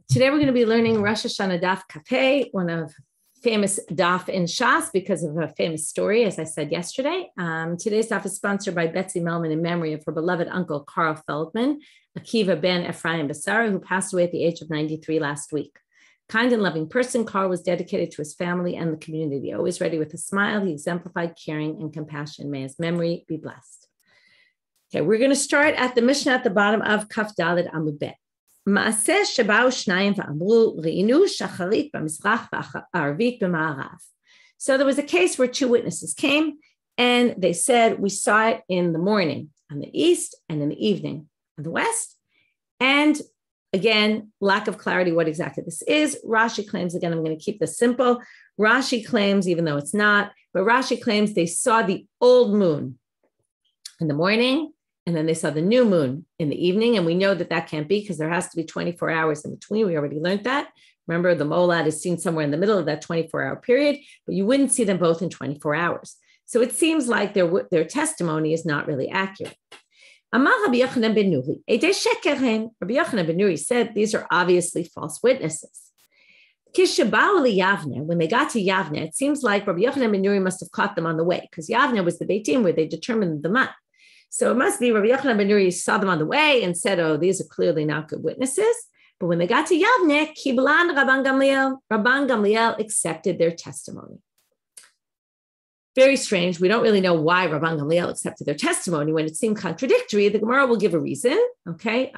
Today we're going to be learning Rosh Hashanah Daf Kafeh, one of famous daf in Shas because of a famous story, as I said yesterday. Today's daf is sponsored by Betsy Melman in memory of her beloved uncle, Carl Feldman, Akiva ben Ephraim Basara, who passed away at the age of 93 last week. Kind and loving person, Carl was dedicated to his family and the community. Always ready with a smile, he exemplified caring and compassion. May his memory be blessed. Okay, we're going to start at the Mishnah at the bottom of Kaf Daled Amud Bet. מעשה שבאו שניים ואמרו, ראינו שחרית במזרח וערבית במערב. So there was a case where two witnesses came and they said, we saw it in the morning on the east and in the evening on the west. And again, lack of clarity what exactly this is. Rashi claims, again, I'm going to keep this simple. Rashi claims, even though it's not, but Rashi claims they saw the old moon in the morning, and then they saw the new moon in the evening. And we know that that can't be because there has to be 24 hours in between. We already learned that. Remember, the molad is seen somewhere in the middle of that 24-hour period, but you wouldn't see them both in 24 hours. So it seems like their testimony is not really accurate. Amar Rabbi Yochanan ben Nuri, Eidei sheker hen. Rabbi Yochanan ben Nuri said these are obviously false witnesses. Kishabau liyavne, when they got to Yavne, it seems like Rabbi Yochanan ben Nuri must have caught them on the way because Yavne was the Beit Din where they determined the month. So it must be Rabbi Yochanan ben Nuri saw them on the way and said, oh, these are clearly not good witnesses. But when they got to Yavne, Kiblan Rabban Gamliel accepted their testimony. Very strange. We don't really know why Rabban Gamliel accepted their testimony when it seemed contradictory. The Gemara will give a reason. Okay.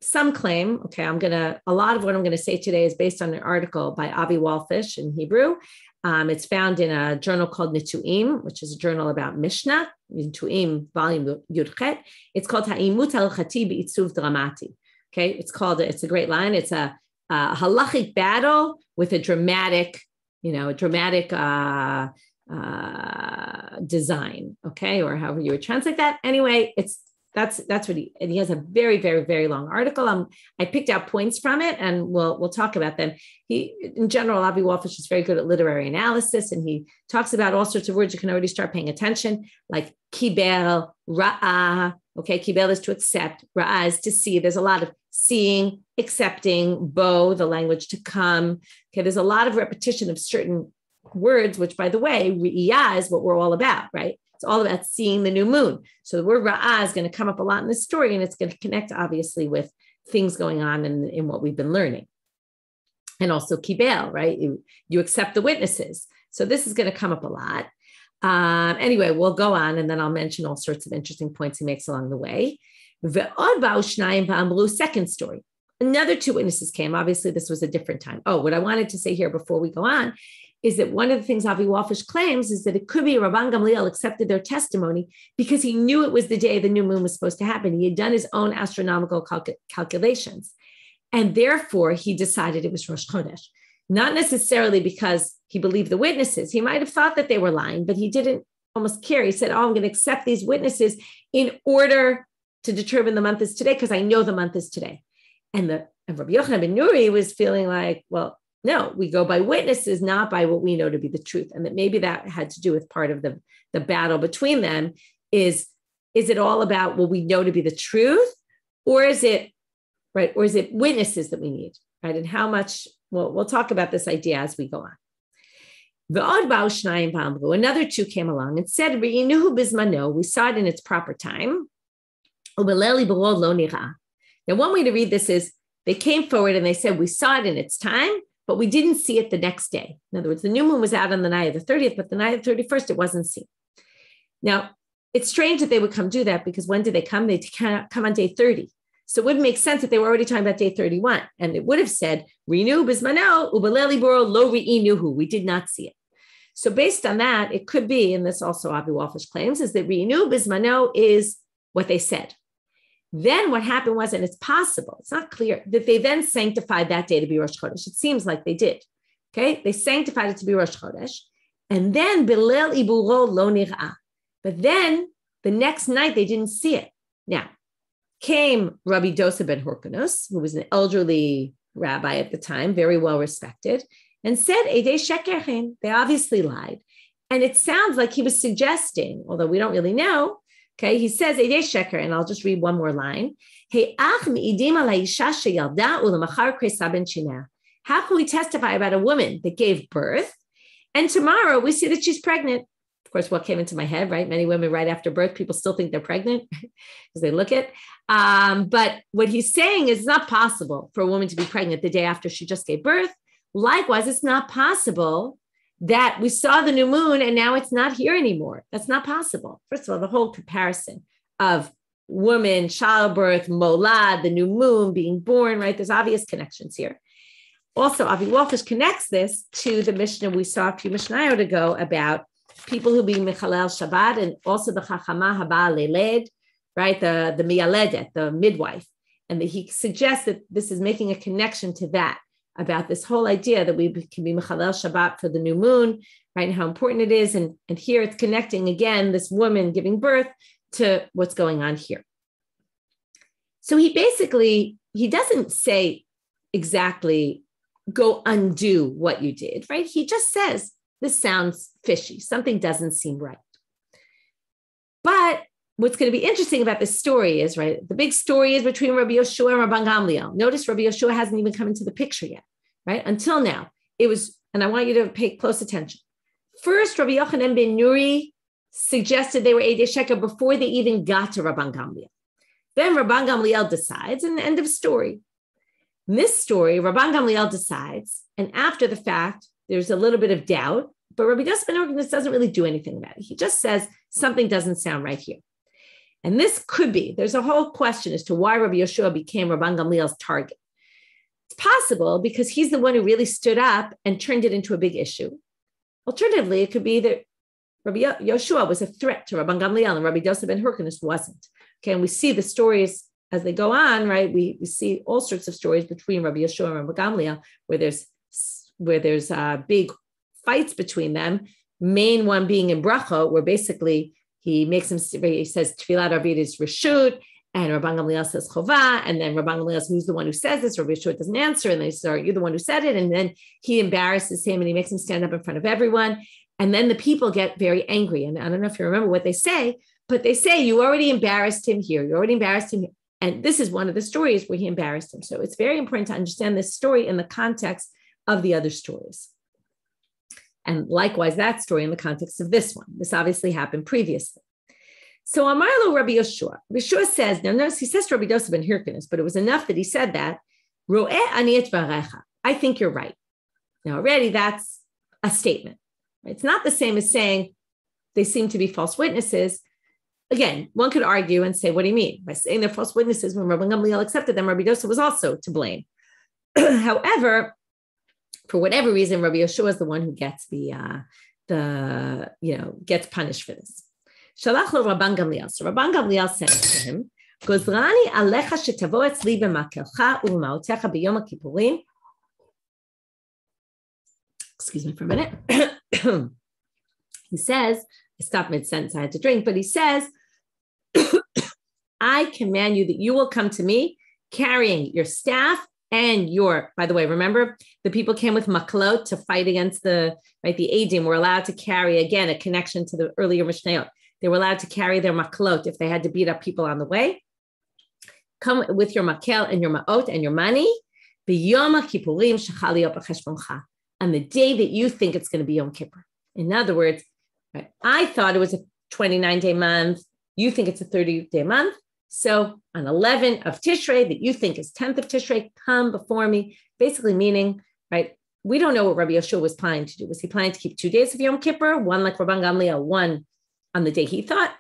Some claim, a lot of what I'm going to say today is based on an article by Avi Walfish in Hebrew. It's found in a journal called Nituim, which is a journal about Mishnah, Nituim, volume Yudchet. It's called Ha'imut al-Chati B'itzuv Dramati. Okay, it's a great line. It's a halachic battle with a dramatic design, okay, or however you would translate that. Anyway, that's what he has a very, very, very long article. I picked out points from it and we'll talk about them. In general, Avi Walfish is very good at literary analysis and he talks about all sorts of words. You can already start paying attention, like kibel, ra'ah. Okay, kibel is to accept, ra'ah is to see. There's a lot of seeing, accepting, bo, the language to come. Okay, there's a lot of repetition of certain words, which by the way, re'iyah is what we're all about, right? It's all about seeing the new moon. So the word ra'ah is going to come up a lot in this story, and it's going to connect, obviously, with things going on in what we've been learning. And also kibel, right? You accept the witnesses. So this is going to come up a lot. Anyway, we'll go on, and then I'll mention all sorts of interesting points he makes along the way. Second story. Another two witnesses came. Obviously, this was a different time. Oh, what I wanted to say here before we go on is that one of the things Avi Walfish claims is that it could be Rabban Gamliel accepted their testimony because he knew it was the day the new moon was supposed to happen. He had done his own astronomical calculations. And therefore, he decided it was Rosh Chodesh. Not necessarily because he believed the witnesses. He might have thought that they were lying, but he didn't almost care. He said, oh, I'm going to accept these witnesses in order to determine the month is today because I know the month is today. And Rabbi Yochanan ben Nuri was feeling like, well, no, we go by witnesses, not by what we know to be the truth. And that maybe that had to do with part of the battle between them is it all about what we know to be the truth? Or is it, right? Or is it witnesses that we need, right? And how much, well, we'll talk about this idea as we go on. Another two came along and said, we saw it in its proper time. Now, one way to read this is they came forward and they said, we saw it in its time, but we didn't see it the next day. In other words, the new moon was out on the night of the 30th, but the night of the 31st, it wasn't seen. Now, it's strange that they would come do that because when did they come? They come on day 30. So it wouldn't make sense that they were already talking about day 31. And it would have said, Rinu bismano, ubaleli boro lo ri'inuhu. We did not see it. So based on that, it could be, and this also Avi Walfish claims, is that Rinu bismano is what they said. Then what happened was, and it's possible, it's not clear, that they then sanctified that day to be Rosh Chodesh. It seems like they did. Okay, they sanctified it to be Rosh Chodesh. And then Bilel iburo lo nir'ah. But then the next night they didn't see it. Now, came Rabbi Dosa ben Hyrcanus, who was an elderly rabbi at the time, very well respected, and said, Eidei sheker hen. They obviously lied. And it sounds like he was suggesting, although we don't really know, Okay, he says, Eidei Sheker, and I'll just read one more line. How can we testify about a woman that gave birth, and tomorrow we see that she's pregnant? Of course, what came into my head, right? Many women right after birth, people still think they're pregnant because they look it. But what he's saying is it's not possible for a woman to be pregnant the day after she just gave birth. Likewise, it's not possible that we saw the new moon and now it's not here anymore. That's not possible. First of all, the whole comparison of woman, childbirth, molad, the new moon, being born, right? There's obvious connections here. Also, Avi Wolfish connects this to the Mishnah we saw a few Mishnayot ago about people who be Mechalel Shabbat, and also the Chachama Haba Leled, right? The Miyaledet, the midwife. And he suggests that this is making a connection to that, about this whole idea that we can be Mechalel Shabbat for the new moon, right? And how important it is. And here it's connecting again, this woman giving birth to what's going on here. So he doesn't say exactly, go undo what you did, right? He just says, this sounds fishy. Something doesn't seem right. But what's going to be interesting about this story is, right, the big story is between Rabbi Yoshua and Rabban Gamliel. Notice Rabbi Yoshua hasn't even come into the picture yet, right? Until now, it was, and I want you to pay close attention. First, Rabbi Yochanan ben Nuri suggested they were Eidei Sheker before they even got to Rabban Gamliel. Then Rabban Gamliel decides, and end of story. In this story, Rabban Gamliel decides, and after the fact, there's a little bit of doubt, but Rabbi Yosef ben Horkinus doesn't really do anything about it. He just says something doesn't sound right here. And this could be, there's a whole question as to why Rabbi Yoshua became Rabban Gamliel's target. It's possible because he's the one who really stood up and turned it into a big issue. Alternatively, it could be that Rabbi Yoshua was a threat to Rabban Gamliel and Rabbi Yosef ben Horkinus wasn't. Okay, and we see the stories as they go on, right? We see all sorts of stories between Rabbi Yoshua and Rabbi Gamliel where there's big fights between them. Main one being in Bracha, where basically he says Tfilat Arvit is Reshut, and Rabban Gamliel says Chovah, and then Rabban Gamliel says, who's the one who says this? Rabbi Yoshua doesn't answer, and they say, are you the one who said it? And then he embarrasses him and he makes him stand up in front of everyone. And then the people get very angry. And I don't know if you remember what they say, but they say, you already embarrassed him here. You already embarrassed him here. And this is one of the stories where he embarrassed him. So it's very important to understand this story in the context of the other stories. And likewise, that story in the context of this one. This obviously happened previously. So Amarlo Rabbi Yoshua. Rabbi Yoshua says, now notice he says to Rabbi Yosef ben Hirkinus, but it was enough that he said that, Ro'eh ani et dvarecha. I think you're right. Now already that's a statement. It's not the same as saying they seem to be false witnesses. Again, one could argue and say, what do you mean? By saying they're false witnesses, when Rabban Gamliel accepted them, Rabbi Yosef was also to blame. However, for whatever reason, Rabbi Yoshua is the one who gets gets punished for this. Shalach lo Rabban Gamliel. So Rabban Gamliel sent to him, Gozrani alecha shetavo etzli b'makelcha u'ma'otecha b'yom ha'kippurim. Excuse me for a minute. He says, I stopped mid-sentence, I had to drink, but he says, I command you that you will come to me carrying your staff and by the way, remember, the people came with maklot to fight against the Eidim were allowed to carry, again, a connection to the earlier Mishnayot. They were allowed to carry their maklot if they had to beat up people on the way. Come with your makel and your ma'ot and your money. B'yom ha'kippurim shechal liot b'cheshboncha. On the day that you think it's going to be Yom Kippur. In other words, right, I thought it was a 29-day month. You think it's a 30-day month. So on 11 of Tishrei, that you think is 10th of Tishrei, come before me. Basically meaning, right, we don't know what Rabbi Yoshua was planning to do. Was he planning to keep 2 days of Yom Kippur, one like Rabban Gamliel, one on the day he thought?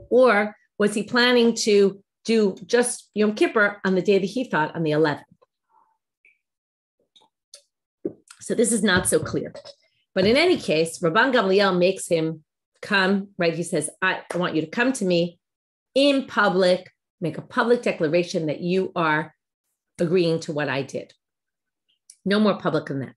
Or was he planning to do just Yom Kippur on the day that he thought, on the 11th? So this is not so clear. But in any case, Rabban Gamliel makes him come, right? He says, I want you to come to me in public, make a public declaration that you are agreeing to what I did. No more public than that.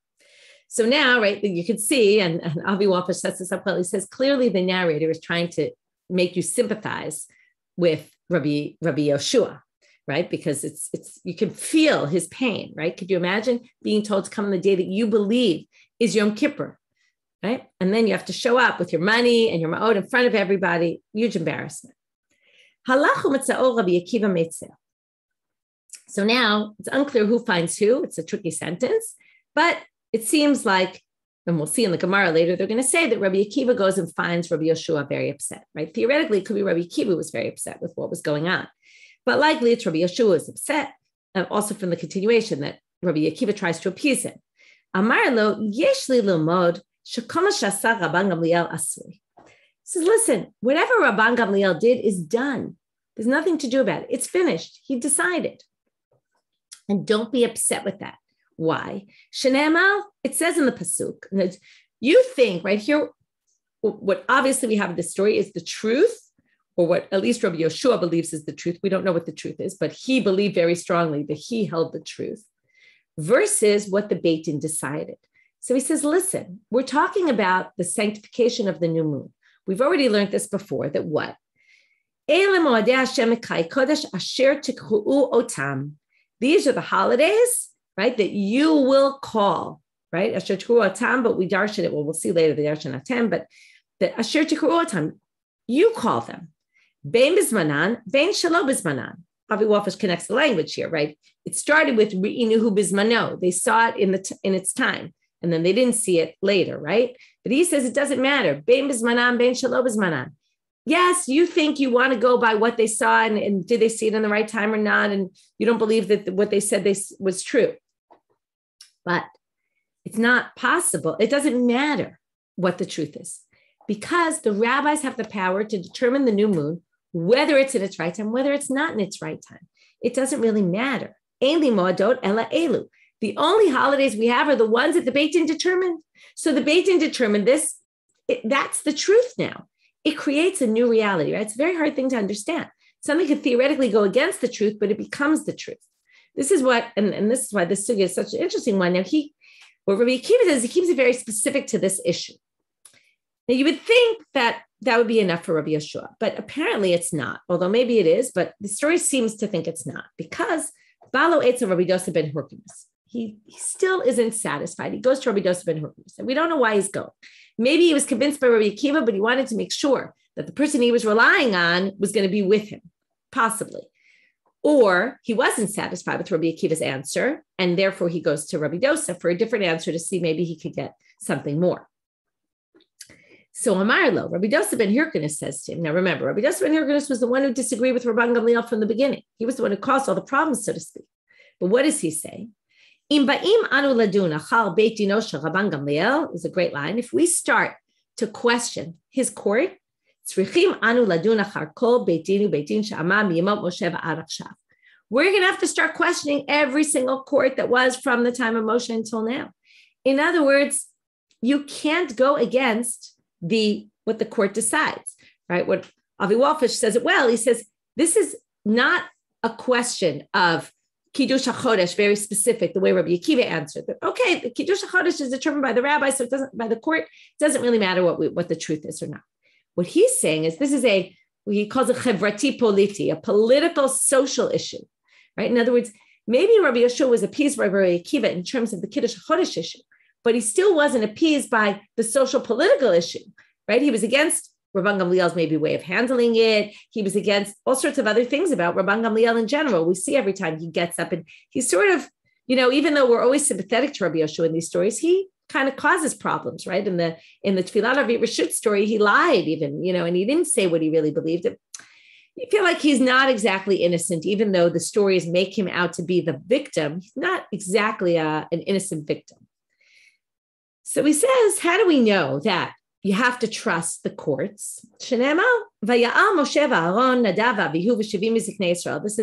So now, right, you can see, and Avi Wolfish sets this up well, he says, clearly the narrator is trying to make you sympathize with Rabbi Yoshua, right? Because it's you can feel his pain, right? Could you imagine being told to come on the day that you believe is Yom Kippur? right? And then you have to show up with your money and your ma'od in front of everybody. Huge embarrassment. Halachu mitza'o Rabbi Akiva meitzeh. So now it's unclear who finds who. It's a tricky sentence, but it seems like, and we'll see in the Gemara later, they're going to say that Rabbi Akiva goes and finds Rabbi Yoshua very upset, right? Theoretically, it could be Rabbi Akiva was very upset with what was going on, but likely it's Rabbi Yoshua is upset, and also from the continuation that Rabbi Akiva tries to appease him. Amar lo yesh li lilmod shekol ma sha'asa Rabban Gamliel asui. Says, listen, whatever Rabban Gamliel did is done. There's nothing to do about it. It's finished. He decided. And don't be upset with that. Why? Shenemal, it says in the Pasuk, you think right here, what obviously we have in this story is the truth, or what at least Rabbi Yoshua believes is the truth. We don't know what the truth is, but he believed very strongly that he held the truth versus what the Beit Din decided. So he says, listen, we're talking about the sanctification of the new moon. We've already learned this before, that what? These are the holidays, right, that you will call, right? Asher tikru otam, but we darshan it. Well, we'll see later the darshan atem, but the asher tikru otam, you call them. Bein bizmanan, bein shelo bizmanan. Avi Wafish connects the language here, right? It started with ri'inuhu bizmano. They saw it in its time, and then they didn't see it later, right? But he says it doesn't matter. Bein bizmanan, bein shelo bizmanan. Yes, you think you want to go by what they saw and did they see it in the right time or not, and you don't believe that what they said was true. But it's not possible. It doesn't matter what the truth is, because the rabbis have the power to determine the new moon, whether it's in its right time, whether it's not in its right time. It doesn't really matter. Eli moadot ela elu. The only holidays we have are the ones that the Beit Din determined. So the Beit Din determined this. That's the truth now. It creates a new reality, right? It's a very hard thing to understand. Something could theoretically go against the truth, but it becomes the truth. This is what, and this is why this sugya is such an interesting one. Now, what Rabbi Akiva does, he keeps it very specific to this issue. Now, you would think that would be enough for Rabbi Yoshua, but apparently it's not, although maybe it is, but the story seems to think it's not, because Balo Eitz of Rabbi Dosa ben Hurkimus, he still isn't satisfied. He goes to Rabbi Dosa ben Hurkimus, and we don't know why he's going. Maybe he was convinced by Rabbi Akiva, but he wanted to make sure that the person he was relying on was going to be with him, possibly. Or he wasn't satisfied with Rabbi Akiva's answer, and therefore he goes to Rabbi Dosa for a different answer to see maybe he could get something more. So Amarlo, Rabbi Dosa ben Hyrcanus says to him, now remember, Rabbi Dosa ben Hyrcanus was the one who disagreed with Rabban Gamliel from the beginning. He was the one who caused all the problems, so to speak. But what does he say? Im ba'im anu ladun achal beit dino shel Rabban Gamliel is a great line. If we start to question his court, tzrichim anu ladun achar kol beit dinu beit din she'amam miyamot Moshe v'ad akshav. We're going to have to start questioning every single court that was from the time of Moshe until now. In other words, you can't go against what the court decides, right? What Avi Walfish says it well. He says this is not a question of Kiddush HaChodesh, very specific, the way Rabbi Akiva answered. But okay, the Kiddush HaChodesh is determined by the rabbi, so it doesn't, by the court, it doesn't really matter what the truth is or not. What he's saying is this is he calls it chevrati politi, a political social issue, right? In other words, maybe Rabbi Yoshua was appeased by Rabbi Akiva in terms of the Kiddush HaChodesh issue, but he still wasn't appeased by the social political issue, right? He was against Rabban Gamliel's maybe way of handling it. He was against all sorts of other things about Rabban Gamliel in general. We see every time he gets up and he's sort of, even though we're always sympathetic to Rabbi Yoshua in these stories, he kind of causes problems, right? In the Tfilah Avi Rashut story, he lied even, and he didn't say what he really believed. You feel like he's not exactly innocent, even though the stories make him out to be the victim. He's not exactly an innocent victim. So he says, how do we know that you have to trust the courts? This is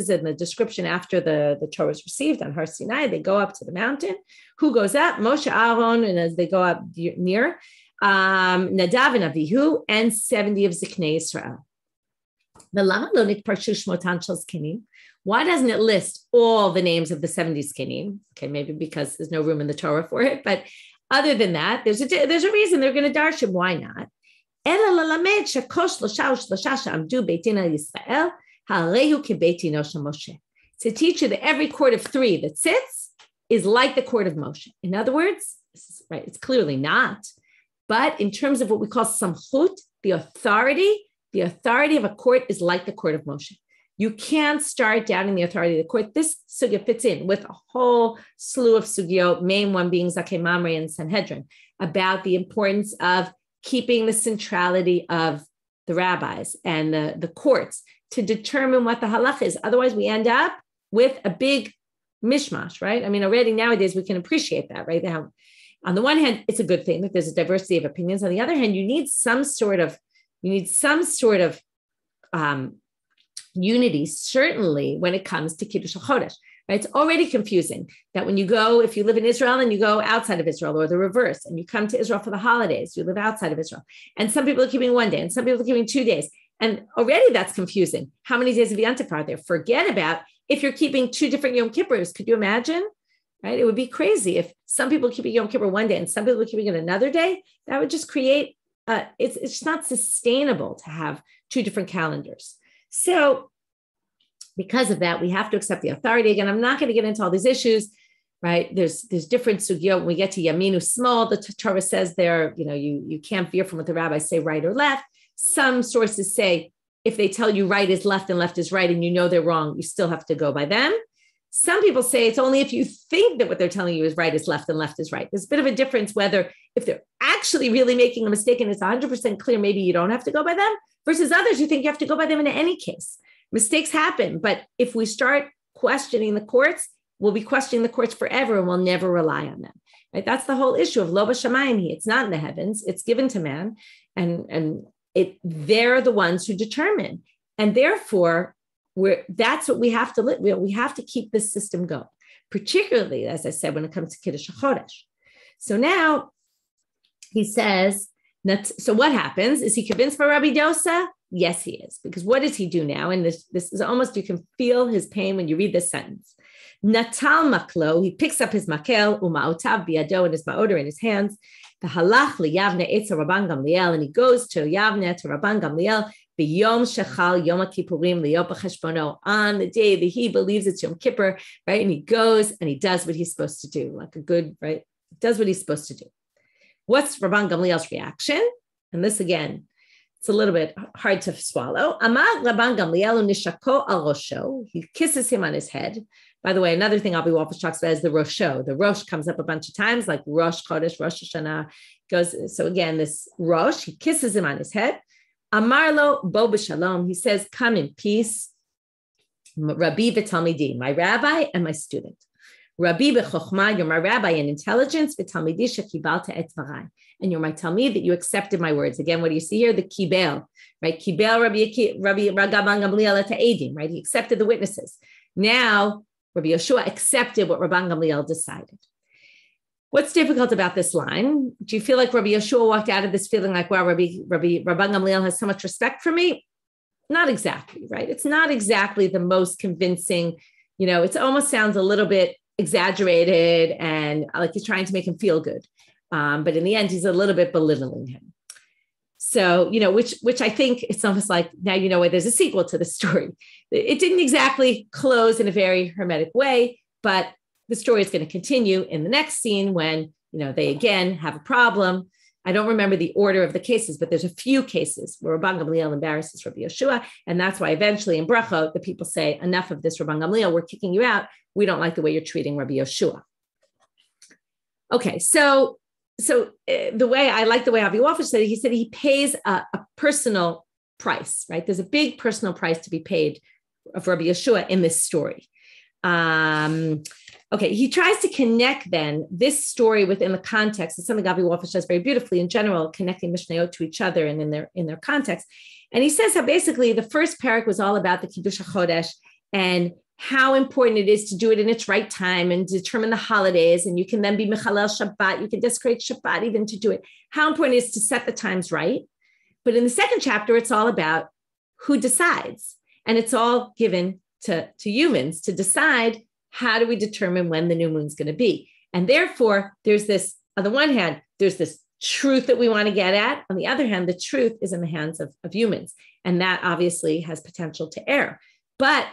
in the description after the Torah was received on Har Sinai. They go up to the mountain. Who goes up? Moshe, Aaron, and as they go up near, Nadav and Avihu, and 70 of Ziknei Israel. Why doesn't it list all the names of the 70 Zkenim? Okay, maybe because there's no room in the Torah for it, but other than that, there's a reason they're going to darshan. Why not? To teach you that every court of three that sits is like the court of Moshe. In other words, this is right, it's clearly not. But in terms of what we call samchut, the authority of a court is like the court of Moshe. You can't start doubting the authority of the court. This sugya fits in with a whole slew of sugyot, main one being Zakei Mamre and Sanhedrin, about the importance of keeping the centrality of the rabbis and the courts to determine what the halach is. Otherwise, we end up with a big mishmash, right? I mean, already nowadays we can appreciate that, right? Now, on the one hand, it's a good thing that there's a diversity of opinions. On the other hand, you need some sort of unity, certainly when it comes to Kiddush HaChodesh. Right? It's already confusing that when you go, if you live in Israel and you go outside of Israel, or the reverse, and you come to Israel for the holidays, you live outside of Israel. And some people are keeping 1 day and some people are keeping 2 days. And already that's confusing. How many days of Yantif are there? Forget about if you're keeping 2 different Yom Kippurs. Could you imagine? Right? It would be crazy if some people keep Yom Kippur 1 day and some people are keeping it another day. That would just create, it's not sustainable to have 2 different calendars. So because of that, we have to accept the authority. Again, I'm not going to get into all these issues, right? There's different sugyot. When we get to Yaminu small, the Torah says there, you can't veer from what the rabbis say, right or left. Some sources say if they tell you right is left and left is right, and you know they're wrong, you still have to go by them. Some people say it's only if you think that what they're telling you is right is left and left is right. There's a bit of a difference whether if they're actually really making a mistake and it's 100% clear, maybe you don't have to go by them, versus others who think you have to go by them in any case. Mistakes happen, but if we start questioning the courts, we'll be questioning the courts forever and we'll never rely on them. Right? That's the whole issue of lo b'shamayim. It's not in the heavens; it's given to man, and they're the ones who determine, and therefore that's what we have to live. We have to keep this system going, particularly as I said when it comes to Kiddush HaChodesh. So now he says. So what happens? Is he convinced by Rabbi Dosa? Yes, he is. Because what does he do now? And this is almost, you can feel his pain when you read this sentence. Natal maklo, he picks up his makel, uma'otav biyado, and his ma'oder in his hands. The halach liyavne etza Rabban Gamliel, and he goes to Yavne, to Rabban Gamliel, b'yom shechal Yom Kippurim liyo b'cheshbono, on the day that he believes it's Yom Kippur, right? And he goes and he does what he's supposed to do, like a good, right? Does what he's supposed to do. What's Rabban Gamliel's reaction? And this again, it's a little bit hard to swallow. Amar Rabban Gamliel nishako al rosho. He kisses him on his head. By the way, another thing I'll be Wolfish talks about is the Rosho. The Rosh comes up a bunch of times, like Rosh Chodesh, Rosh Hashanah. Goes. So again, this Rosh, he kisses him on his head. Amar lo bo b'shalom. He says, "Come in peace, Rabbi v'talmidi, my rabbi and my student." Rabbi b'chokhmah, you're my rabbi in intelligence, v'talmidi shekibalta et dvarai, and you're my talmid that you accepted my words. Again, what do you see here? The kibel, right? Kibel Rabbi Rabban Gamliel et ha'edim, right? He accepted the witnesses. Now, Rabbi Yeshua accepted what Rabban Gamliel decided. What's difficult about this line? Do you feel like Rabbi Yeshua walked out of this feeling like, wow, Rabban Gamliel has so much respect for me? Not exactly, right? It's not exactly the most convincing, it almost sounds a little bit exaggerated and like he's trying to make him feel good. But in the end, he's a little bit belittling him. So, which I think it's almost like now, why there's a sequel to the story. It didn't exactly close in a very hermetic way, but the story is going to continue in the next scene when, they again have a problem. I don't remember the order of the cases, but there's a few cases where Rabban Gamliel embarrasses Rabbi Yeshua. And that's why eventually in Brachot, the people say, enough of this, Rabban Gamliel, we're kicking you out. We don't like the way you're treating Rabbi Yeshua. Okay, so the way Avi Wolfish said it, he said he pays a personal price, right? There's a big personal price to be paid of Rabbi Yeshua in this story. Okay, he tries to connect then this story within the context. It's something Avi Wolfish does very beautifully in general, connecting Mishnayot to each other and in their context. And he says how basically the first parak was all about the Kiddush HaChodesh and how important it is to do it in its right time and determine the holidays. And you can then be Mechalel Shabbat. You can desecrate Shabbat even to do it. How important it is to set the times right. But in the second chapter, it's all about who decides. And it's all given to humans to decide, how do we determine when the new moon is going to be? And therefore, there's this, on the one hand, there's this truth that we want to get at. On the other hand, the truth is in the hands of humans. And that obviously has potential to err. But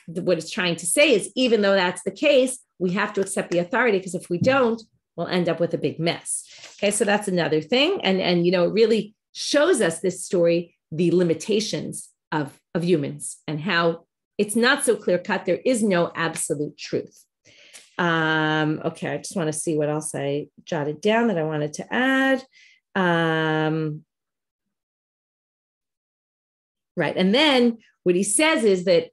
what it's trying to say is, even though that's the case, we have to accept the authority, because if we don't, we'll end up with a big mess. Okay, so that's another thing. And it really shows us this story, the limitations of humans and how it's not so clear cut. There is no absolute truth. Okay, I just want to see what else I jotted down that I wanted to add. Right, and then what he says is that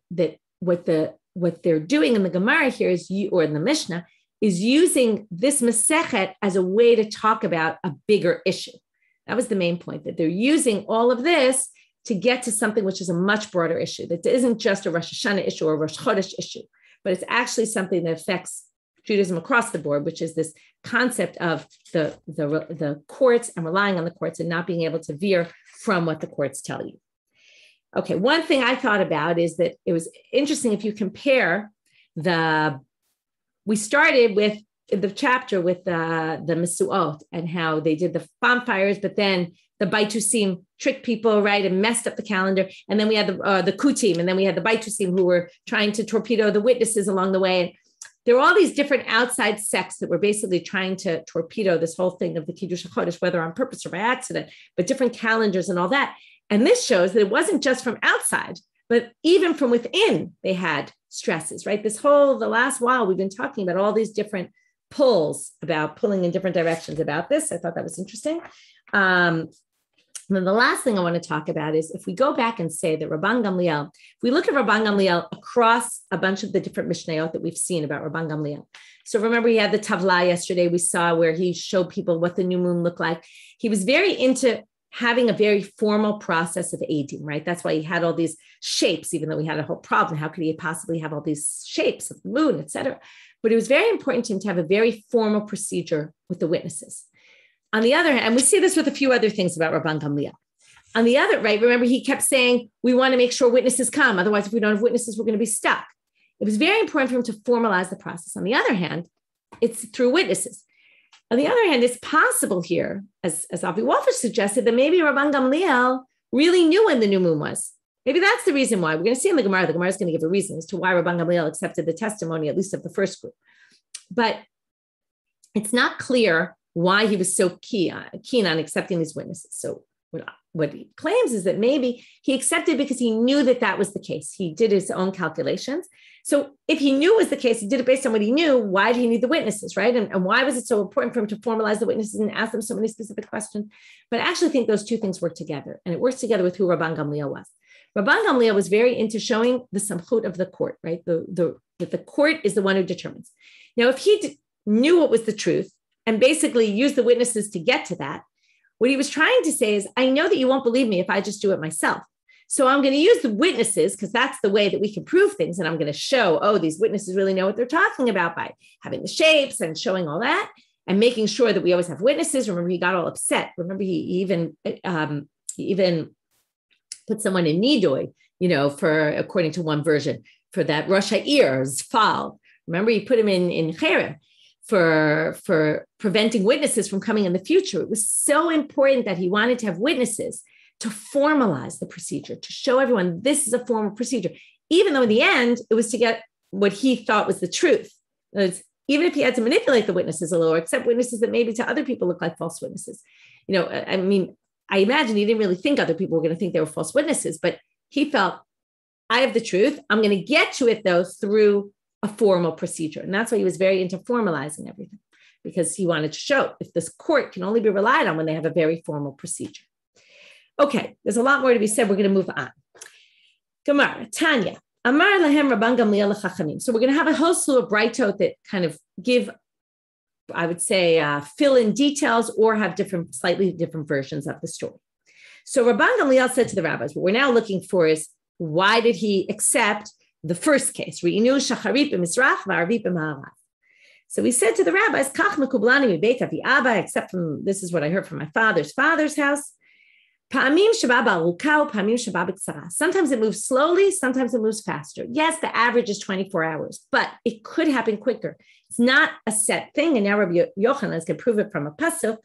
what they're doing in the Gemara here or in the Mishnah is using this Masechet as a way to talk about a bigger issue. That was the main point, that they're using all of this to get to something which is a much broader issue, that isn't just a Rosh Hashanah issue or a Rosh Chodesh issue, but it's actually something that affects Judaism across the board, which is this concept of the courts and relying on the courts and not being able to veer from what the courts tell you. Okay, one thing I thought about is that it was interesting if you compare we started with the chapter with the Mesuot and how they did the bonfires, but then the Baitusim tricked people, right, and messed up the calendar. And then we had the Kutim, and then we had the Baitusim who were trying to torpedo the witnesses along the way. And there were all these different outside sects that were basically trying to torpedo this whole thing of the Kiddush HaChodesh, whether on purpose or by accident, but different calendars and all that. And this shows that it wasn't just from outside, but even from within, they had stresses, right? The last while, we've been talking about all these different pulls, about pulling in different directions about this. I thought that was interesting. And then the last thing I want to talk about is if we go back and say that Rabban Gamliel, if we look at Rabban Gamliel across a bunch of the different Mishnayot that we've seen about Rabban Gamliel. So remember, he had the Tavla yesterday we saw where he showed people what the new moon looked like. He was very into having a very formal process of aging, right? That's why he had all these shapes, even though we had a whole problem. How could he possibly have all these shapes of the moon, et cetera? But it was very important to him to have a very formal procedure with the witnesses. On the other hand, and we see this with a few other things about Rabban Gamliel. On the other, right, remember he kept saying, we want to make sure witnesses come. Otherwise, if we don't have witnesses, we're going to be stuck. It was very important for him to formalize the process. On the other hand, it's through witnesses. On the other hand, it's possible here, as Avi Wolfer suggested, that maybe Rabban Gamliel really knew when the new moon was. Maybe that's the reason why. We're going to see in the Gemara is going to give a reason as to why Rabban Gamliel accepted the testimony, at least of the first group. But it's not clear why he was so keen on accepting these witnesses. So what he claims is that maybe he accepted because he knew that was the case. He did his own calculations. So if he knew it was the case, he did it based on what he knew. Why did he need the witnesses, right? And why was it so important for him to formalize the witnesses and ask them so many specific questions? But I actually think those two things work together, and it works together with who Rabban Gamliel was. Rabban Gamliel was very into showing the samchut of the court, right? That the court is the one who determines. Now, if he knew what was the truth and basically used the witnesses to get to that, what he was trying to say is, I know that you won't believe me if I just do it myself. So I'm going to use the witnesses because that's the way that we can prove things. And I'm going to show, these witnesses really know what they're talking about by having the shapes and showing all that and making sure that we always have witnesses. Remember, he got all upset. Remember, he even put someone in Nidoy, for, according to one version, for that Rosh Shiur's fall. Remember, he put him in Cherem for preventing witnesses from coming in the future. It was so important that he wanted to have witnesses to formalize the procedure, to show everyone this is a formal procedure, even though in the end, it was to get what he thought was the truth. Even if he had to manipulate the witnesses a little, or accept witnesses that maybe to other people look like false witnesses. I imagine he didn't really think other people were going to think they were false witnesses, but he felt, I have the truth. I'm going to get to it, though, through a formal procedure. And that's why he was very into formalizing everything, because he wanted to show if this court can only be relied on when they have a very formal procedure. Okay, there's a lot more to be said. We're going to move on. Gemara, Tanya, Amar lahem Rabban Gamliel l'chachamim. So we're going to have a whole slew of brightot that kind of give, I would say, fill in details or have slightly different versions of the story. So Rabban Gamliel said to the rabbis, what we're now looking for is, why did he accept the first case? Re'inu shacharit b'mizrach v'arvit b'ma'arav. So he said to the rabbis, Kach mekublani mi beit avi abba, except from, this is what I heard from my father's house. Pa'amim sheba ba'aruka, pa'amim sheba b'tzara. Sometimes it moves slowly, sometimes it moves faster. Yes, the average is 24 hours, but it could happen quicker. It's not a set thing. And now Rabbi Yochanan can prove it from a pasuk.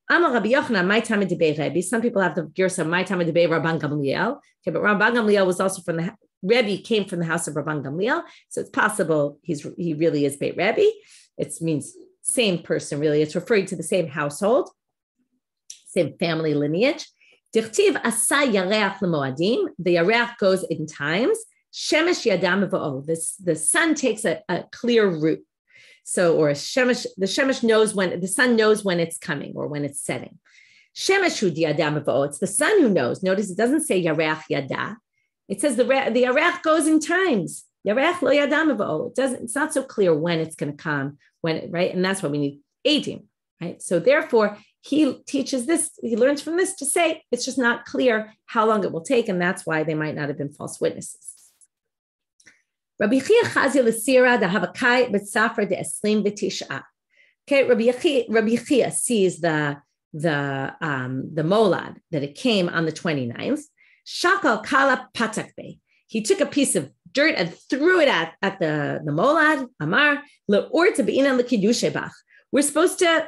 Amar Rabbi Yochanan, my time of debate Rebbe. Some people have the girsa, my time of debate Rabban Gamliel. Okay, but Rabban Gamliel was also from the Rebbe, came from the house of Rabban Gamliel, so it's possible he really is Beit Rebbe. It means same person, really. It's referring to the same household, same family lineage. Dichtiv asa yareach lemoadim. The yareach goes in times. Shemesh yadam v'o. The sun takes a clear route. So, or shemesh, the shemesh knows when, the sun knows when it's coming or when it's setting. Shemesh hu yadam v'o. It's the sun who knows. Notice it doesn't say yareach yada. It says the yareach goes in times. Yareach lo yadam v'o. It's not so clear when it's going to come, right? And that's why we need edim, right? So therefore, he teaches this, he learns from this to say, it's just not clear how long it will take. And that's why they might not have been false witnesses. Rabbi Chia Chazia L'Sira the Havakai B'Safra de Eslim V'Tish'a. Okay, Rabbi Chia sees the molad that it came on the 29th. Shakal Kala Patakbe. He took a piece of dirt and threw it at the molad. Amar Le'or T'Be'inan L'Kidushebach. We're supposed to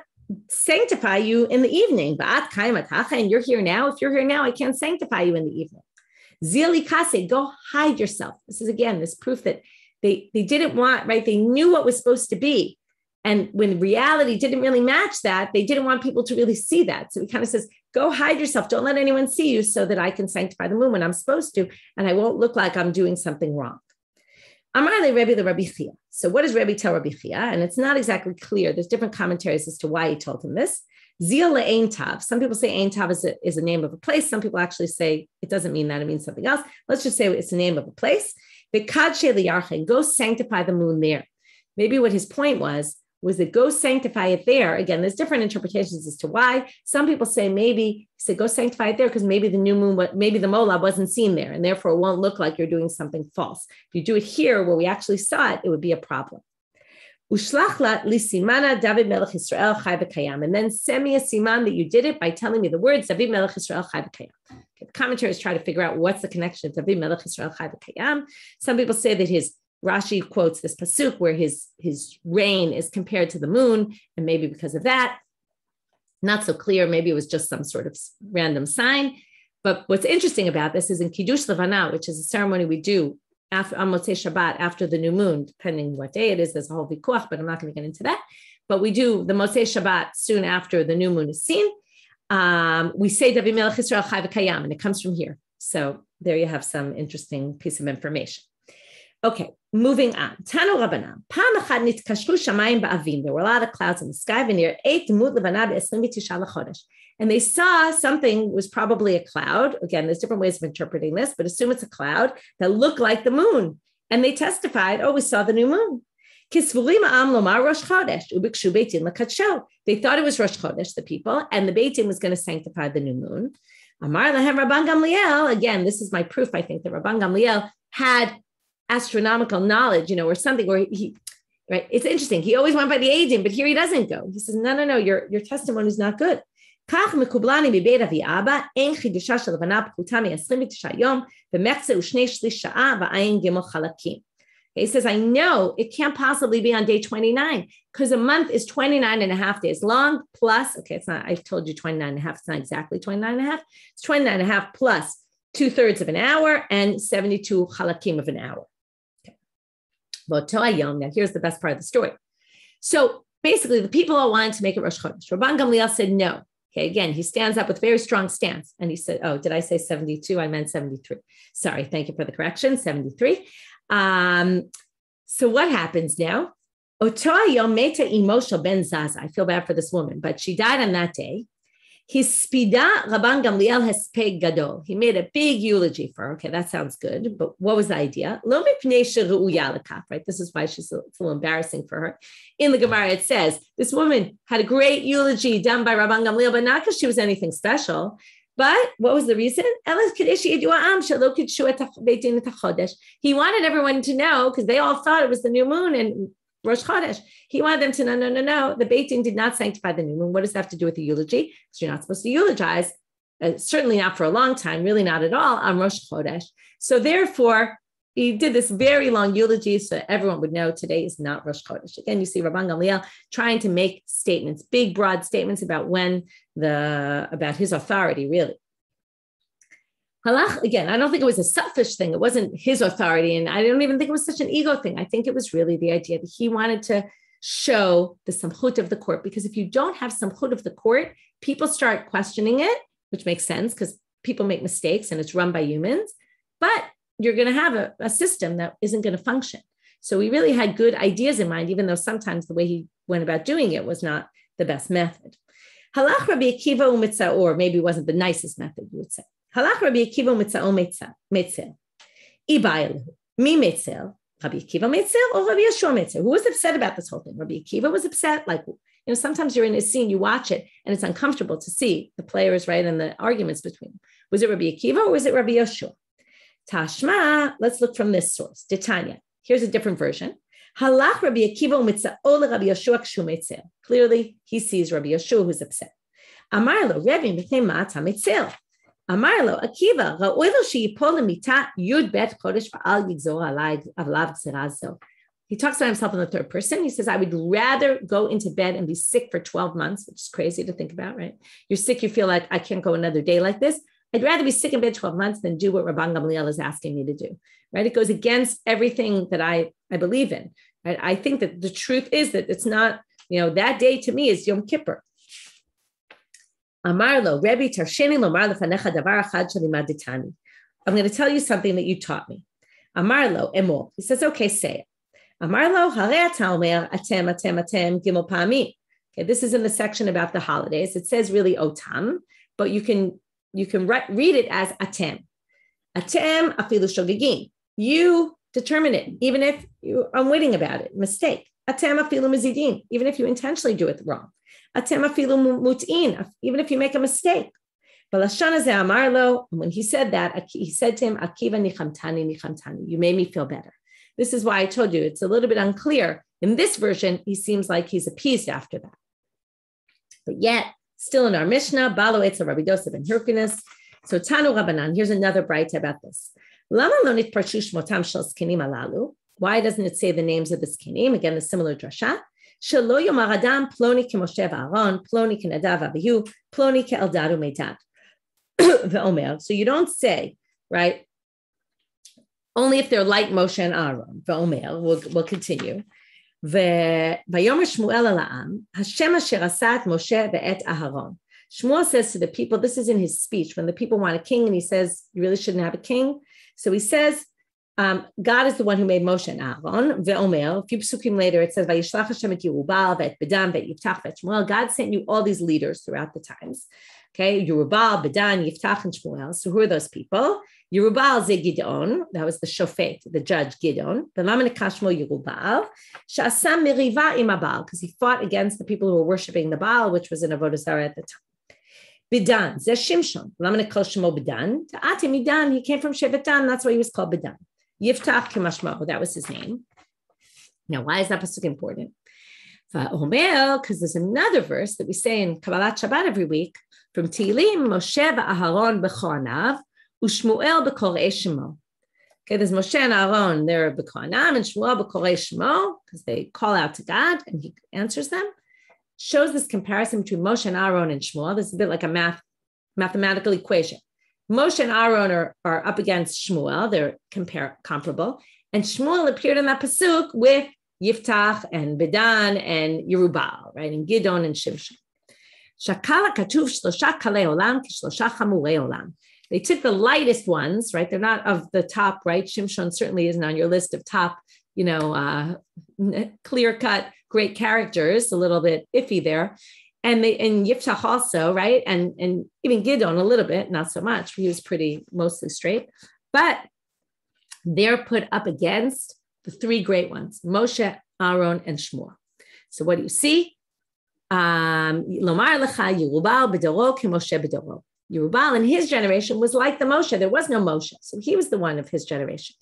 sanctify you in the evening. Ba'at Kaim Atacha, and you're here now. If you're here now, I can't sanctify you in the evening. Zili Kase, go hide yourself. This is again this proof that they didn't want, right? They knew what was supposed to be. And when reality didn't really match that, they didn't want people to really see that. So he kind of says, go hide yourself. Don't let anyone see you so that I can sanctify the moon when I'm supposed to, and I won't look like I'm doing something wrong. Amar le Rebbe the Rabbi Chia. So what does Rebbe tell Rabbi Chia? And it's not exactly clear. There's different commentaries as to why he told him this. Zil le'ein tav. Some people say ein tav is a name of a place. Some people actually say it doesn't mean that, it means something else. Let's just say it's the name of a place. V'kadshe liyarchen, go sanctify the moon there. Maybe what his point was that go sanctify it there. Again, there's different interpretations as to why. Some people say maybe he said go sanctify it there because maybe the new moon, maybe the molad wasn't seen there, and therefore it won't look like you're doing something false. If you do it here where we actually saw it, it would be a problem. Ushlachla lisimana David Melech Yisrael chai v'kayam, and then send me a siman that you did it by telling me the words David Melech Yisrael chai v'kayam. Okay, the commentaries try to figure out what's the connection of David Melech Yisrael chai v'kayam. Some people say that Rashi quotes this pasuk where his reign is compared to the moon, and maybe because of that, not so clear. Maybe it was just some sort of random sign. But what's interesting about this is in Kiddush Levana, which is a ceremony we do after on Motzei Shabbat, after the new moon, depending what day it is, there's a whole vikuach, but I'm not going to get into that. But we do the Motzei Shabbat soon after the new moon is seen. We say David Melech Yisrael Chai V'Kayam, and it comes from here. So there you have some interesting piece of information. Okay, moving on. Tanu Rabbanan. Pam echad nitkashru shamayim ba'avim. There were a lot of clouds in the sky. V'nir eit demut levana be'esrim v'tisha l'chodesh. And they saw something was probably a cloud. Again, there's different ways of interpreting this, but assume it's a cloud that looked like the moon. And they testified, oh, we saw the new moon. They thought it was Rosh Chodesh, the people, and the Beit Din was going to sanctify the new moon. Amar lahem Rabban Gamliel. Again, this is my proof, I think, that Rabban Gamliel had astronomical knowledge, or something where he, right? It's interesting. He always went by the Eidim, but here he doesn't go. He says, no, your testimony is not good. כך מקובלני בבית אבי אבא, אין חידושה של לבנה פחותה מ-29 יום, ומחצה ושני שליש שעה ועין ג' חלקים. He says, I know it can't possibly be on day 29 because a month is 29 and a half days long plus, okay, it's not, I've told you 29 and a half, it's not exactly 29 and a half. It's 29 and a half plus 2/3 of an hour and 72 halakim of an hour. Okay. Now here's the best part of the story. So basically the people all wanted to make it Rosh Chodesh. Rabban Gamliel said no. Okay, again, he stands up with very strong stance. And he said, oh, did I say 72? I meant 73. Sorry, thank you for the correction, 73. So what happens now? Oto hayom meta imo shel ben Zaza. I feel bad for this woman, but she died on that day. His spida Rabban Gamliel hespeg gadol. He made a big eulogy for her. Okay, that sounds good. But what was the idea? Lo mipnei sheru'uya lekaf, right? This is why it's a little embarrassing for her. In the Gemara, it says this woman had a great eulogy done by Rabban Gamliel, but not because she was anything special. But what was the reason? He wanted everyone to know, because they all thought it was the new moon and Rosh Chodesh. He wanted them to know, no. The Beit Din did not sanctify the new moon. What does that have to do with the eulogy? Because you're not supposed to eulogize, certainly not for a long time, really not at all, on Rosh Chodesh. So therefore, he did this very long eulogy so that everyone would know today is not Rosh Chodesh. Again, you see Rabban Gamliel trying to make statements, big, broad statements about about his authority, really. Halach, again, I don't think it was a selfish thing. It wasn't his authority. And I don't even think it was such an ego thing. I think it was really the idea that he wanted to show the samchut of the court. Because if you don't have samchut of the court, people start questioning it, which makes sense because people make mistakes and it's run by humans, but you're going to have a system that isn't going to function. So we really had good ideas in mind, even though sometimes the way he went about doing it was not the best method. Halach Rabbi Akiva u'mitzah, or maybe it wasn't the nicest method, you would say. Halach Rabbi Akiva u'mitzah metzel. Ibayelu. Mi metzel. Rabbi Akiva metzel or Rabbi Yeshua metzel? Who was upset about this whole thing? Rabbi Akiva was upset. Like, sometimes you're in a scene, you watch it, and it's uncomfortable to see the players, right, and the arguments between them. Was it Rabbi Akiva or was it Rabbi Yeshua? Tashma, let's look from this source. Titania. Here's a different version. Halach Rabbi Akiva u'mitza'o Rabbi Yeshua kshu metzel. Clearly, he sees Rabbi Yeshua who's upset. Amar lo, Rebbe mipnei ma'at ha'metzel. Amar lo, Akiva, ra'oi lo sheyipol lemita yud bet chodesh va'al yigzor alav gzera zo. He talks about himself in the third person. He says, I would rather go into bed and be sick for 12 months, which is crazy to think about, right? You're sick, you feel like I can't go another day like this. I'd rather be sick in bed 12 months than do what Rabban Gamliel is asking me to do, right? It goes against everything that I believe in, right? I think that the truth is that it's not, that day to me is Yom Kippur. Amar lo, Rebbe tarsheni lomar lefanecha davar achad shelimaditani. I'm going to tell you something that you taught me. Amar lo, emor. He says, okay, say it. Amar lo, harei ata omer, atem, gimel pa'amim. Okay, this is in the section about the holidays. It says really otam, but you can read it as atem. Atem afilu shogegin. You determine it, even if you're unwitting about it, mistake. Atem afilu mizidin, even if you intentionally do it wrong. Atem afilu mut'in, even if you make a mistake. But Lashana ze amar lo, when he said that, he said to him, Akiva nichamtani, you made me feel better. This is why I told you it's a little bit unclear. In this version, he seems like he's appeased after that. But yet, still in our Mishnah, Balo Etzel Rabbi Yosef and Hyrcanus. So Tanu Rabbanan, here's another braita about this. Lama lo nitparshu shmotam shel zkenim alalu. Why doesn't it say the names of the zkenim? Again, a similar drasha. Shelo yomar adam ploni keMoshe v'Aaron, ploni keNadav v'Abihu, ploni keEldad u'Medad. V'omer. So you don't say, right? Only if they're like Moshe and Aaron. V'omer. We'll continue. Vayomer Shmuel al ha'am, Hashem asher asat Moshe ve'et Aharon. Shmuel says to the people, this is in his speech, when the people want a king, and he says, you really shouldn't have a king. So he says, God is the one who made Moshe and Aaron. Ve'omer, a few psukim later, it says, Vayishlach Hashem et Yerubal ve'et Bedan ve'et Yiftach ve'et Shmuel. God sent you all these leaders throughout the times. Okay, Yerubal, Bedan, Yiftach, and Shmuel. So who are those people? Yerubal ze Gideon, that was the shofet, the judge Gideon. Yerubal, she'asam meriva im Baal, because he fought against the people who were worshiping the Baal, which was an avodah zarah at the time. Bidan ze Shimshon, Bidan. Ta'atim Bidan, he came from Shevet Dan, that's why he was called Bidan. Yiftach kemashmo, that was his name. Now, why is that pasuk important? Because there's another verse that we say in Kabbalat Shabbat every week from Tehillim, Moshe v'Aharon b'chornav, u'Shmuel b'korei shemo. Okay, there's Moshe and Aaron, they're b'kornav, and Shmuel b'korei shemo, because they call out to God and he answers them. Shows this comparison between Moshe and Aaron and Shmuel. This is a bit like a mathematical equation. Moshe and Aaron are up against Shmuel, they're comparable, and Shmuel appeared in that pasuk with Yiftach and Bedan and Yerubal, right, and Gidon and Shimshon. Shakala katuv shlosha kalei olam kishlosha chamurei olam. They took the lightest ones, right? They're not of the top, right? Shimshon certainly isn't on your list of top, clear-cut, great characters, a little bit iffy there. And Yiftach also, right? And even Gidon a little bit, not so much. He was mostly straight. But they're put up against the three great ones, Moshe, Aaron, and Shmuel. So what do you see? Lomar lecha Yerubal b'doro k'Moshe b'doro. Yerubal in his generation was like the Moshe. There was no Moshe, so he was the one of his generation.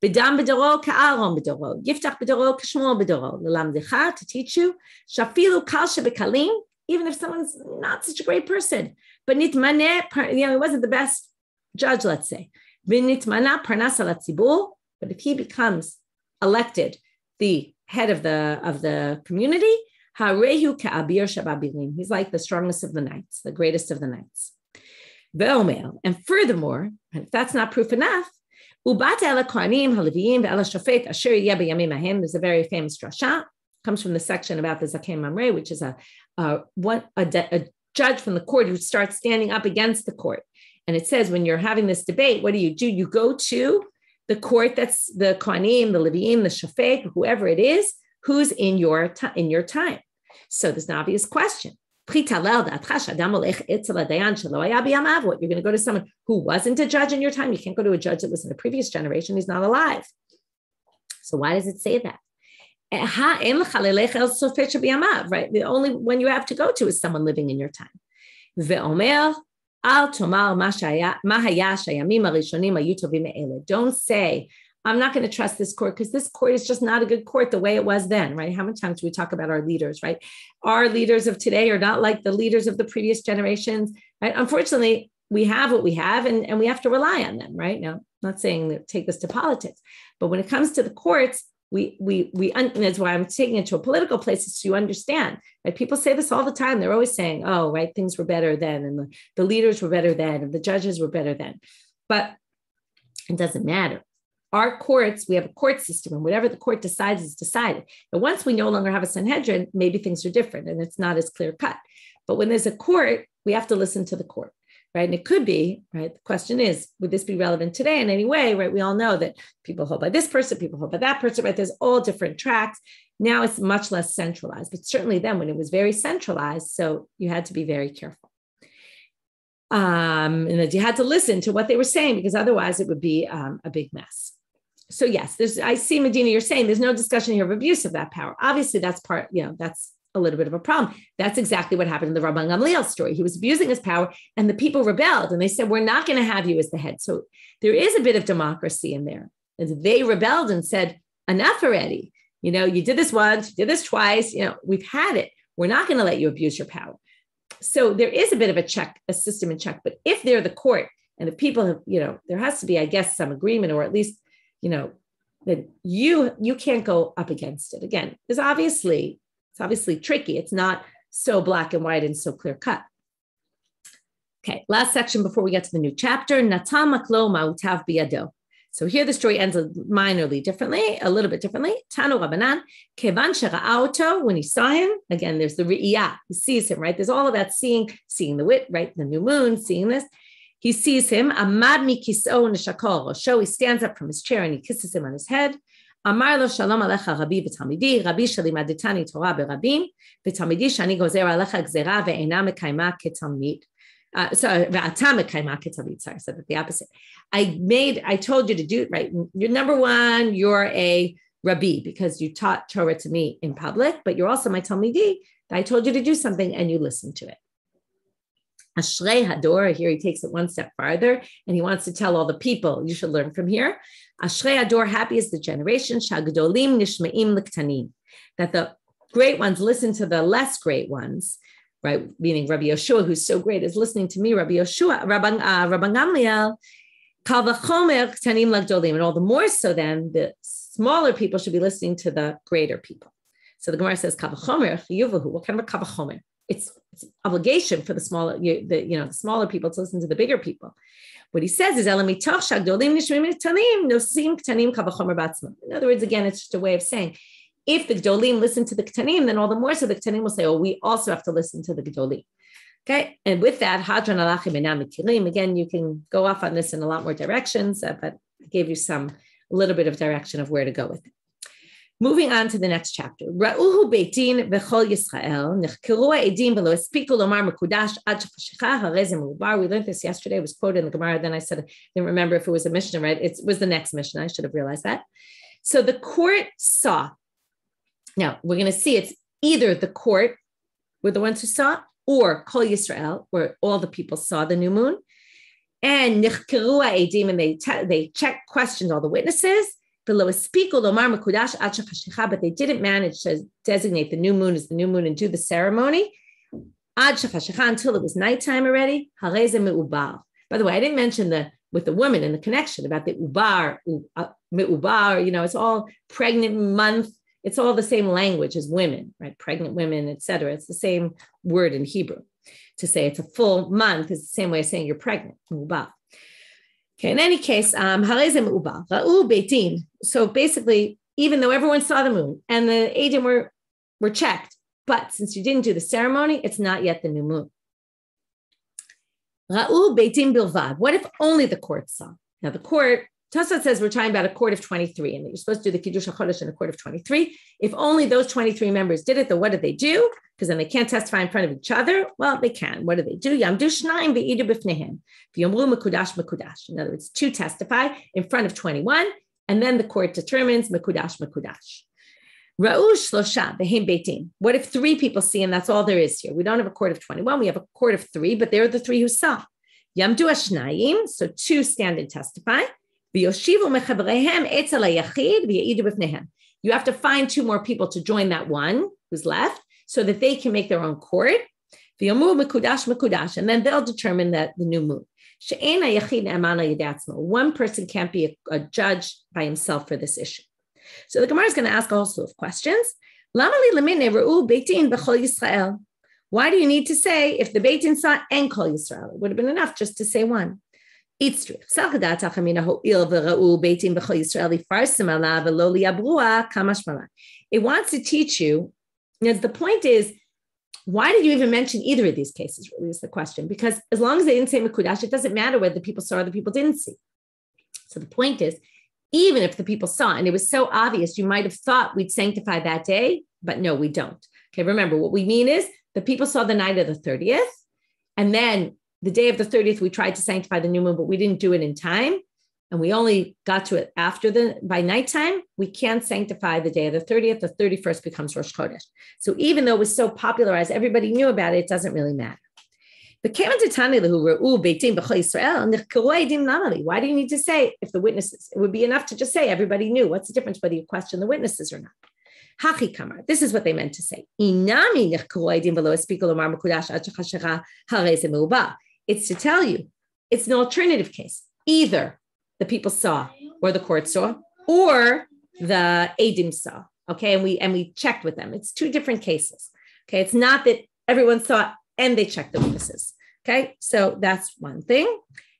B'dam b'doro k'Aaron b'doro. Yiftach b'doro k'Shmuel b'doro. L'lamdecha, to teach you. Shafilu kal shebekalim, even if someone's not such a great person, but nitmaneh, he wasn't the best judge, let's say. V'nitmana parnas al hatzibur, but if he becomes elected the head of the community, harehu ka'abir shababirim. He's like the strongest of the knights, the greatest of the knights. Ve'omer, and furthermore, if that's not proof enough, ubata ela kohanim haLeviyim ve'ela shofet asher yeh b'yamim hahem. There's a very famous drasha comes from the section about the Zaken Mamre, which is a judge from the court who starts standing up against the court. And it says, when you're having this debate, what do? You go to the court that's the Kohanim, the Leviim, the Shafek, whoever it is, who's in your time. So there's an obvious question. What, you're going to go to someone who wasn't a judge in your time? You can't go to a judge that was in the previous generation. He's not alive. So why does it say that? Right? The only one you have to go to is someone living in your time. Don't say, I'm not going to trust this court because this court is just not a good court the way it was then, right? How many times do we talk about our leaders, right? Our leaders of today are not like the leaders of the previous generations, right? Unfortunately, we have what we have and we have to rely on them, right? Now, I'm not saying that take this to politics, but when it comes to the courts, and that's why I'm taking it to a political place, so you understand, right? People say this all the time. They're always saying, oh, right, things were better then, and the leaders were better then, and the judges were better then. But it doesn't matter. Our courts, we have a court system, and whatever the court decides is decided. And once we no longer have a Sanhedrin, maybe things are different, and it's not as clear cut. But when there's a court, we have to listen to the court. Right. And it could be, right. The question is, would this be relevant today in any way? Right. We all know that people hold by this person, people hold by that person, right? There's all different tracks. Now it's much less centralized, but certainly then when it was very centralized, so you had to be very careful. And that you had to listen to what they were saying, because otherwise it would be a big mess. So yes, I see, Medina, you're saying there's no discussion here of abuse of that power. Obviously that's that's a little bit of a problem. That's exactly what happened in the Rabban Gamliel story. He was abusing his power and the people rebelled and they said, we're not going to have you as the head. So there is a bit of democracy in there. And they rebelled and said, enough already. You did this once, you did this twice, we've had it. We're not going to let you abuse your power. So there is a bit of a system in check. But if they're the court and the people have, there has to be, I guess, some agreement, or at least, that you can't go up against it. Again, it's obviously tricky. It's not so black and white and so clear cut. Okay, last section before we get to the new chapter. Natam maklo ma'utav biyado. So here the story ends a little bit differently. Tanu Rabbanan, kevan shera'aoto, when he saw him, again, there's the re'iyah. He sees him, right? There's all of that seeing the wit, right? The new moon, seeing this. He sees him. Amad mikis'o neshakol rosho. He stands up from his chair and he kisses him on his head. Amar lo shalom alecha Rabbi v'tamidi, Rabbi shali maditani Torah berabim, v'tamidi shani gozer alecha gzera ve'ena mekayma ketamid. Sorry, ve'ata mekayma ketamid. Sorry, I said that the opposite. I told you to do it right. You're number one, you're a Rabbi because you taught Torah to me in public, but you're also my Talmidi. I told you to do something and you listened to it. Ashrei Hador, here he takes it one step farther and he wants to tell all the people, you should learn from here. Ashrei Hador, happy is the generation, Shagdolim Nishmeim Liktanim, that the great ones listen to the less great ones, right? Meaning Rabbi Yoshua, who's so great, is listening to me, Rabbi Yoshua, Rabban Gamliel, Kal v'chomer Ktanim Lagdolim, and all the more so then, the smaller people should be listening to the greater people. So the Gemara says, Kal v'chomer Chiyuvahu, what kind of a Kal v'chomer? It's obligation for the smaller people to listen to the bigger people. What he says is, in other words, again, it's just a way of saying, if the Gdolim listen to the Ktanim, then all the more so the Ktanim will say, oh, we also have to listen to the Gdolim. Okay, and with that, again, you can go off on this in a lot more directions, but I gave you a little bit of direction of where to go with it. Moving on to the next chapter. Ra'uhu beitin v'chol Yisrael nechkeru ha'edim v'lo espiku lomar mekudash ad shechashicha harei ze meubar. We learned this yesterday. It was quoted in the Gemara. Then I said I didn't remember if it was a Mishnah, right? It was the next Mishnah. I should have realized that. So the court saw. Now we're going to see it's either the court were the ones who saw, or Kol Yisrael, where all the people saw the new moon, and nechkeru ha'edim, and they checked, questioned all the witnesses. But they didn't manage to designate the new moon as the new moon and do the ceremony until it was nighttime already. By the way, I didn't mention with the woman in the connection about the ubar, it's all pregnant month. It's all the same language as women, right? Pregnant women, etc. It's the same word in Hebrew. To say it's a full month is the same way of saying you're pregnant. Ubar. Okay, in any case, so basically, even though everyone saw the moon and the Eidim were were checked. But since you didn't do the ceremony, it's not yet the new moon. Ra'u beitim bilvad. What if only the court saw? Now the court, Tosfot says we're talking about a court of 23, and that you're supposed to do the Kiddush HaChodesh in a court of 23. If only those 23 members did it, then what do they do? Because then they can't testify in front of each other. Well, they can. What do? Yamdu shnayim ve'idu b'fnehem v'yomru mekudash mekudash. In other words, 2 testify in front of 21, and then the court determines mekudash mekudash. Ra'u shlosha v'hem beitim. What if 3 people see, and that's all there is here? We don't have a court of 21. We have a court of 3, but they're the 3 who saw. Yamdu ashnayim. So 2 stand and testify. You have to find 2 more people to join that one who's left so that they can make their own court. And then they'll determine that the new moon. One person can't be a judge by himself for this issue. So the Gemara is going to ask a whole slew of questions. Why do you need to say if the Beit Din saw and Kol Yisrael? It would have been enough just to say one. It wants to teach you, the point is, why did you even mention either of these cases, really, is the question. Because as long as they didn't say Mekudash, it doesn't matter whether the people saw or the people didn't see. So the point is, even if the people saw, and it was so obvious, you might have thought we'd sanctify that day, but no, we don't. Okay, remember, what we mean is the people saw the night of the 30th, and then the day of the 30th, we tried to sanctify the new moon, but we didn't do it in time. And we only got to it by nighttime. We can't sanctify the day of the 30th. The 31st becomes Rosh Chodesh. So even though it was so popularized, everybody knew about it, it doesn't really matter. Why do you need to say if the witnesses? It would be enough to just say everybody knew. What's the difference whether you question the witnesses or not? This is what they meant to say. It's to tell you, it's an alternative case. Either the people saw, or the court saw, or the Eidim saw. Okay, and we checked with them. It's 2 different cases. Okay, it's not that everyone saw and they checked the witnesses. Okay, so that's one thing.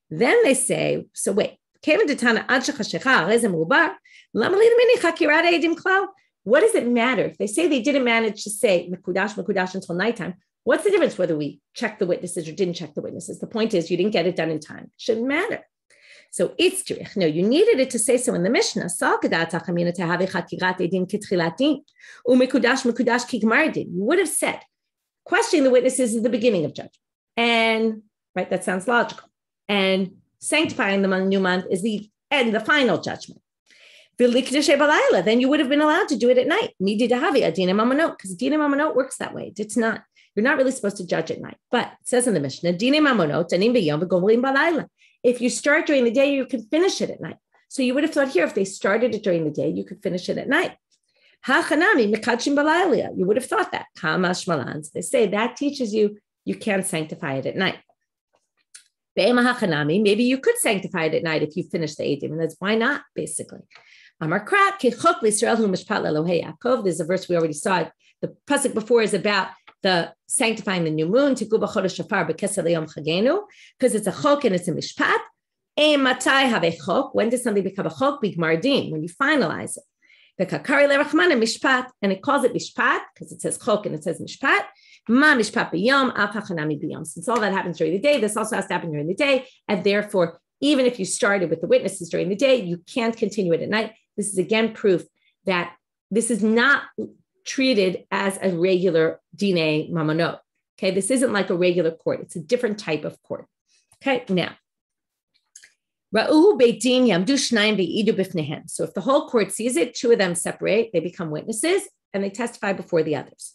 Then they say, so wait, what does it matter if they say they didn't manage to say Mekudash until nighttime? What's the difference whether we checked the witnesses or didn't check the witnesses? The point is you didn't get it done in time. Shouldn't matter. So it's true. No, you needed it to say so in the Mishnah. You would have said, questioning the witnesses is the beginning of judgment. And, right, that sounds logical. And sanctifying the new month is the end, the final judgment. Then you would have been allowed to do it at night. Because Dina Mamonot works that way. It's not. You're not really supposed to judge at night. But it says in the Mishnah, if you start during the day, you can finish it at night. So you would have thought here, if they started it during the day, you could finish it at night. You would have thought that. They say that teaches you can't sanctify it at night. Maybe you could sanctify it at night if you finish the Eidim. And that's why not, basically. There's a verse we already saw. The pasuk before is about the sanctifying the new moon to Guba Chodesh Shafar b'Kesel Yom Chagenu, because it's a chok and it's a mishpat. When does something become a chok? Bigmar din, when you finalize it. The kakari lerachman and mishpat, and it calls it mishpat because it says chok and it says mishpat. Ma mishpat b'yom, af hachanami b'yom. Since all that happens during the day, this also has to happen during the day, and therefore, even if you started with the witnesses during the day, you can't continue it at night. This is again proof that this is not treated as a regular Dinei Mamonot. Okay, this isn't like a regular court. It's a different type of court. Okay, now. So if the whole court sees it, 2 of them separate, they become witnesses, and they testify before the others.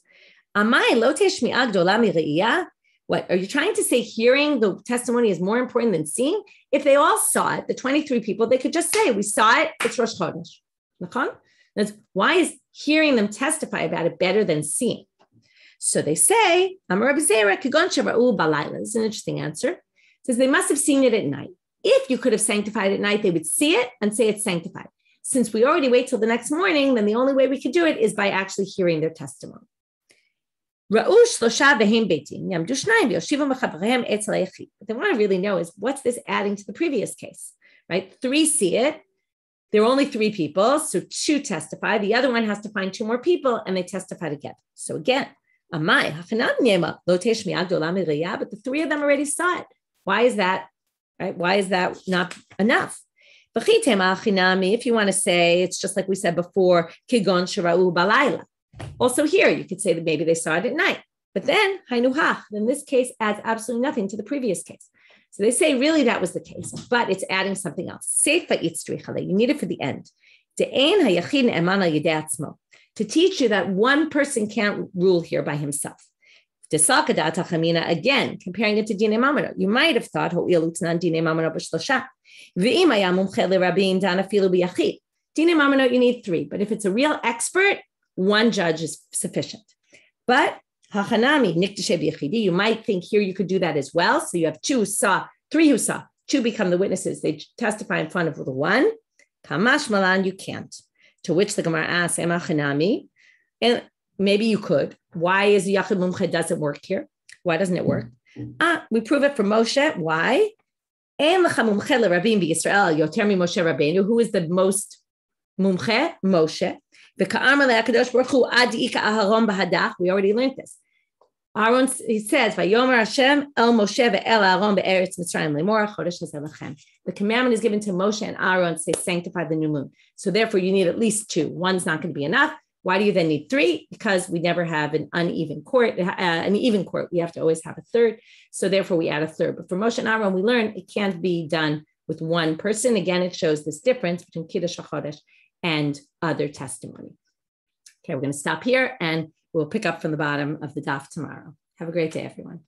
What, are you trying to say hearing the testimony is more important than seeing? If they all saw it, the 23 people, they could just say, we saw it, it's Rosh Chodesh. That's why is hearing them testify about it better than seeing? So they say, this is an interesting answer. It says they must have seen it at night. If you could have sanctified at night, they would see it and say it's sanctified. Since we already wait till the next morning, then the only way we could do it is by actually hearing their testimony. What they want to really know is what's this adding to the previous case, right? 3 see it, There were only 3 people, so 2 testify. The other one has to find 2 more people, and they testify together. So again, but the 3 of them already saw it. Why is that? Right? Why is that not enough? If you want to say, it's just like we said before, kigon shira'u balayla. Also here, you could say that maybe they saw it at night. But then, hainuhach, then this case adds absolutely nothing to the previous case. So they say really that was the case, but it's adding something else. You need it for the end. To teach you that one person can't rule here by himself. Again, comparing it to Dine Mamano, you might have thought, Dine Mamano, you need 3, but if it's a real expert, 1 judge is sufficient. But you might think here you could do that as well. So you have 2 who saw, 3 who saw, 2 become the witnesses. They testify in front of the 1. Kamash malan, you can't. To which the Gemara asks, Emachanami, and maybe you could. Why is Yachid Mumche doesn't work here? Why doesn't it work? We prove it for Moshe. Why? Who is the most Mumche? Moshe. We already learned this. Aaron, he says, "Vayomer Hashem el Moshe ve'el Aaron be'eretz Mitzrayim lemor chodesh hazeh lachem." The commandment is given to Moshe and Aaron to say, "Sanctify the new moon." So therefore, you need at least 2. 1's not going to be enough. Why do you then need 3? Because we never have an uneven court, an even court. We have to always have a 3rd. So therefore, we add a 3rd. But for Moshe and Aaron, we learn it can't be done with 1 person. Again, it shows this difference between Kiddush HaChodesh and other testimony. Okay, we're going to stop here and we'll pick up from the bottom of the daf tomorrow. Have a great day, everyone.